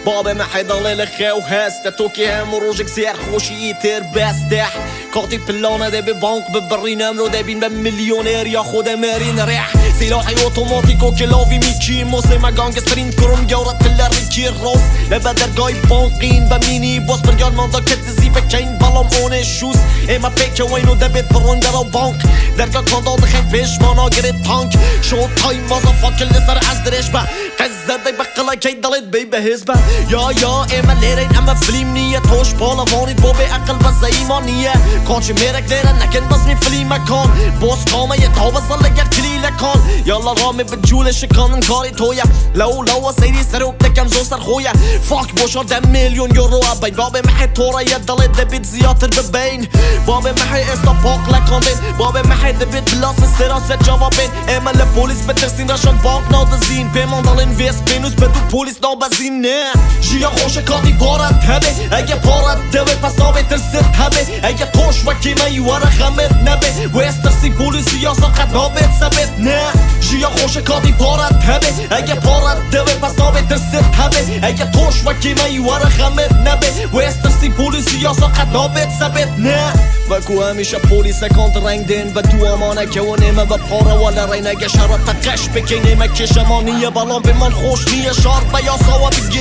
باب محدال خو هست تو که هم روزک سیر خوشی تر بسته کاتی پلانه ده به بانک ببرینم رو دبین به میلیونر یا خود مرین ریح سلاحی اتوماتیک و کلاوی میکی موسه ما گانگسترین کرم گورت تلری کی روز لبدرگای بانقین و مینی باز برگان ماندا کتزی بکین بالام اون شوز اما پیک وینو دبت برونگر و بانک درگاه کانداد خیلی پشمانا گره تانک شو تایم واسه فاکل لسر از درش با قزده بقلا کی دلت بی به حزبه یا اما لیرین اما فیلم نیه توش بالا وانید با به عقل و زیمان نیه کانچه میرک لیرن نکن بس می فیلم کن باز کامه یه تا بزن لگر کلیل کن یالا رامه به جول شکانن کاری تویه لو سیری سروب دکم زو سر خویه فاک باشار 10 میلیون یورو بین باب محی تورا یه دلت دبید زیادتر ببین باب محی استا پاک لکاندین باب محی دبید بلاس سراست جوابین امل پولیس بترسین رشان بانک نادزین پیمان دالین ویس بینوز بدو پولیس نابزین نه جیا خوش کاتی پارت هبه اگه پارت دوه پس نابه ترست هبه اگه توش و کیمه یواره خمت نبه وسترسی پولیسی یا ساقت نابت سبت نه جیا خوش کاتی پارت هبه اگه پارت دوه پس نابه ترست هبه اگه توش و کیمه یواره خمت نبه وسترسی پولیسی یا ساقت نابت سبت نه و کو همیشه پولیس کانت رنگ دین و تو امانه که و نیمه و پاره والا رینگه شرط قش بکی نیمه کشمانیه بالان به من خوش نیه شارت و یا ساوا بگی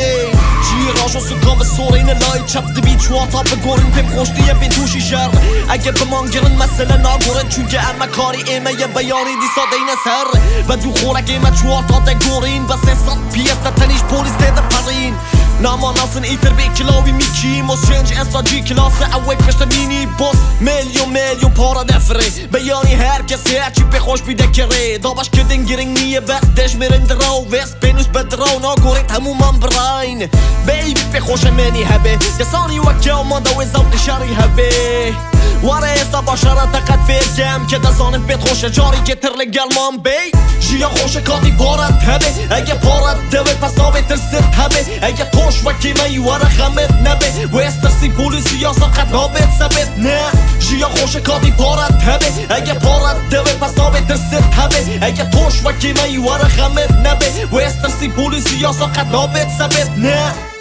جی راشو سکان به سورین لای چپ دبی چواتا بگورین پیم خوش نیه بین توشی شر اگه به من گرن مسئله ناگورن چون که اما کاری ایمه یه بیانی دی ساده این سر و دو خورک ایمه چواتا دگورین و 300 پیس تنیش پولیس دیده پرین نامان alsın iter bir kilo bir miki Mos change SG klası away peşte mini boss milyon para defre Beyani herkes herçi be hoş bir dekere Da baş kedin girin niye best deşmerin draw West benus bedraw nagorit hamuman brain Baby be hoş emeni hebe Yasani وكاو ما دو زوق شاري هبه ورا استا باشرة تقد فيكم كده زانم بيت خوش جاري جتر لقلمان بي جيا خوش كاتي بارت هبه اگه بارت دوه پس نابه ترست هبه اگه توش وكيمه يواره خمت نبه وسترسي بوليسي یا ساقت نابت سبت نه جيا خوش كاتي بارت هبه اگه بارت دوه پس نابه ترست هبه اگه توش وكيمه يواره خمت نبه وسترسي بوليسي یا ساقت نابت سبت نه